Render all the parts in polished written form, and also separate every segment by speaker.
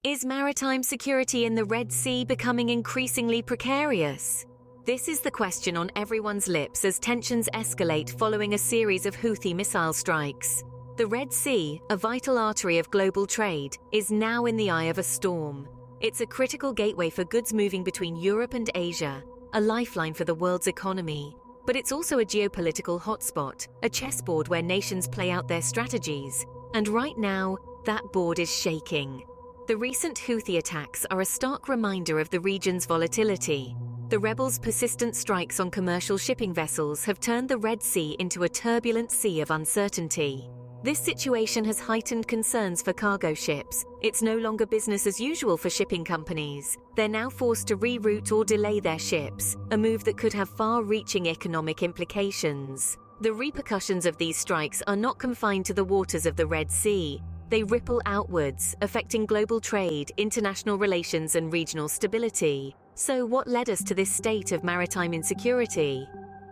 Speaker 1: Is maritime security in the Red Sea becoming increasingly precarious? This is the question on everyone's lips as tensions escalate following a series of Houthi missile strikes. The Red Sea, a vital artery of global trade, is now in the eye of a storm. It's a critical gateway for goods moving between Europe and Asia, a lifeline for the world's economy. But it's also a geopolitical hotspot, a chessboard where nations play out their strategies. And right now, that board is shaking. The recent Houthi attacks are a stark reminder of the region's volatility. The rebels' persistent strikes on commercial shipping vessels have turned the Red Sea into a turbulent sea of uncertainty. This situation has heightened concerns for cargo ships. It's no longer business as usual for shipping companies. They're now forced to reroute or delay their ships, a move that could have far-reaching economic implications. The repercussions of these strikes are not confined to the waters of the Red Sea. They ripple outwards, affecting global trade, international relations, and regional stability. So what led us to this state of maritime insecurity?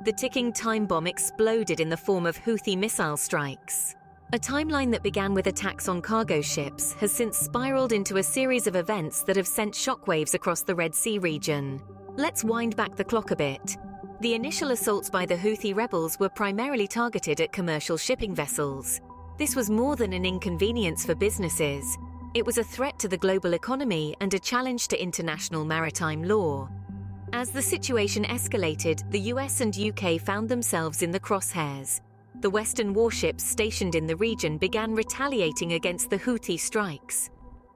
Speaker 1: The ticking time bomb exploded in the form of Houthi missile strikes. A timeline that began with attacks on cargo ships has since spiraled into a series of events that have sent shockwaves across the Red Sea region. Let's wind back the clock a bit. The initial assaults by the Houthi rebels were primarily targeted at commercial shipping vessels. This was more than an inconvenience for businesses. It was a threat to the global economy and a challenge to international maritime law. As the situation escalated, the US and UK found themselves in the crosshairs. The Western warships stationed in the region began retaliating against the Houthi strikes.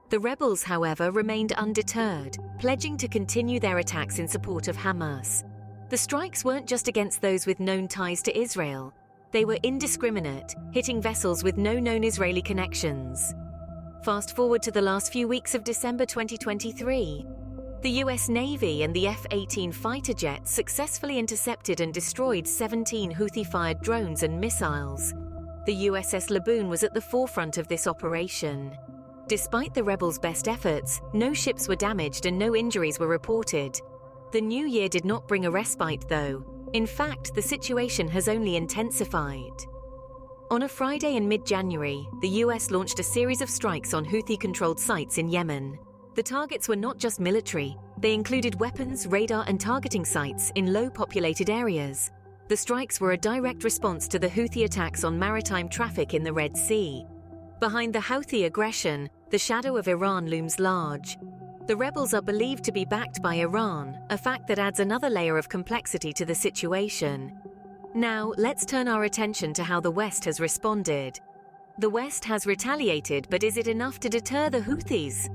Speaker 1: The rebels, however, remained undeterred, pledging to continue their attacks in support of Hamas. The strikes weren't just against those with known ties to Israel. They were indiscriminate, hitting vessels with no known Israeli connections. Fast forward to the last few weeks of December 2023. The US Navy and the F-18 fighter jets successfully intercepted and destroyed 17 Houthi-fired drones and missiles. The USS Laboon was at the forefront of this operation. Despite the rebels' best efforts, no ships were damaged and no injuries were reported. The new year did not bring a respite, though. In fact, the situation has only intensified. On a Friday in mid-January, the US launched a series of strikes on Houthi-controlled sites in Yemen. The targets were not just military. They included weapons, radar, and targeting sites in low-populated areas. The strikes were a direct response to the Houthi attacks on maritime traffic in the Red Sea. Behind the Houthi aggression, the shadow of Iran looms large. The rebels are believed to be backed by Iran, a fact that adds another layer of complexity to the situation. Now, let's turn our attention to how the West has responded. The West has retaliated, but is it enough to deter the Houthis?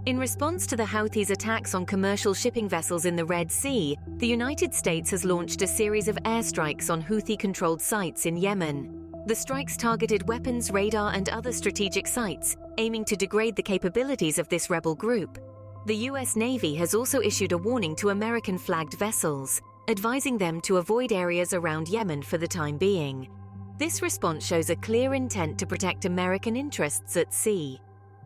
Speaker 1: In response to the Houthis' attacks on commercial shipping vessels in the Red Sea, the United States has launched a series of airstrikes on Houthi-controlled sites in Yemen. The strikes targeted weapons, radar, and other strategic sites, aiming to degrade the capabilities of this rebel group. The US Navy has also issued a warning to American-flagged vessels, advising them to avoid areas around Yemen for the time being. This response shows a clear intent to protect American interests at sea.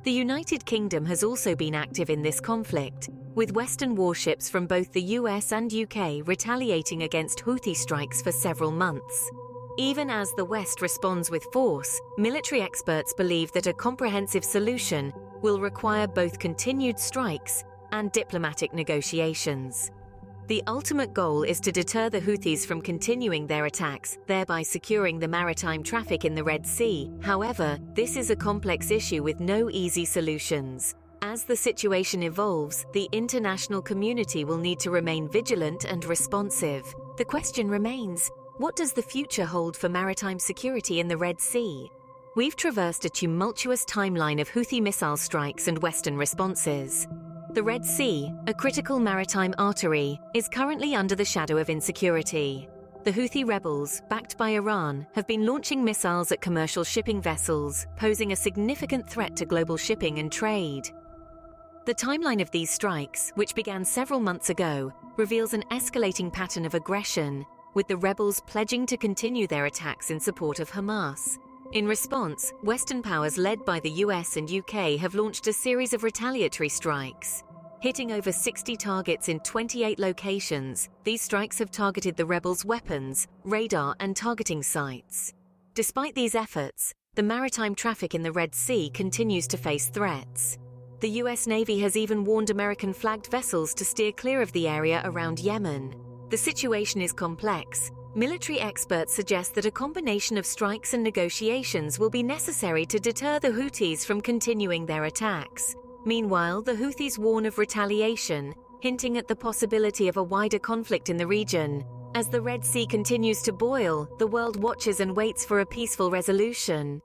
Speaker 1: The United Kingdom has also been active in this conflict, with Western warships from both the US and UK retaliating against Houthi strikes for several months. Even as the West responds with force, military experts believe that a comprehensive solution will require both continued strikes and diplomatic negotiations. The ultimate goal is to deter the Houthis from continuing their attacks, thereby securing the maritime traffic in the Red Sea. However, this is a complex issue with no easy solutions. As the situation evolves, the international community will need to remain vigilant and responsive. The question remains, what does the future hold for maritime security in the Red Sea? We've traversed a tumultuous timeline of Houthi missile strikes and Western responses. The Red Sea, a critical maritime artery, is currently under the shadow of insecurity. The Houthi rebels, backed by Iran, have been launching missiles at commercial shipping vessels, posing a significant threat to global shipping and trade. The timeline of these strikes, which began several months ago, reveals an escalating pattern of aggression, with the rebels pledging to continue their attacks in support of Hamas. In response, Western powers led by the US and UK have launched a series of retaliatory strikes. Hitting over 60 targets in 28 locations, these strikes have targeted the rebels' weapons, radar, and targeting sites. Despite these efforts, the maritime traffic in the Red Sea continues to face threats. The US Navy has even warned American-flagged vessels to steer clear of the area around Yemen. The situation is complex. Military experts suggest that a combination of strikes and negotiations will be necessary to deter the Houthis from continuing their attacks. Meanwhile, the Houthis warn of retaliation, hinting at the possibility of a wider conflict in the region. As the Red Sea continues to boil, the world watches and waits for a peaceful resolution.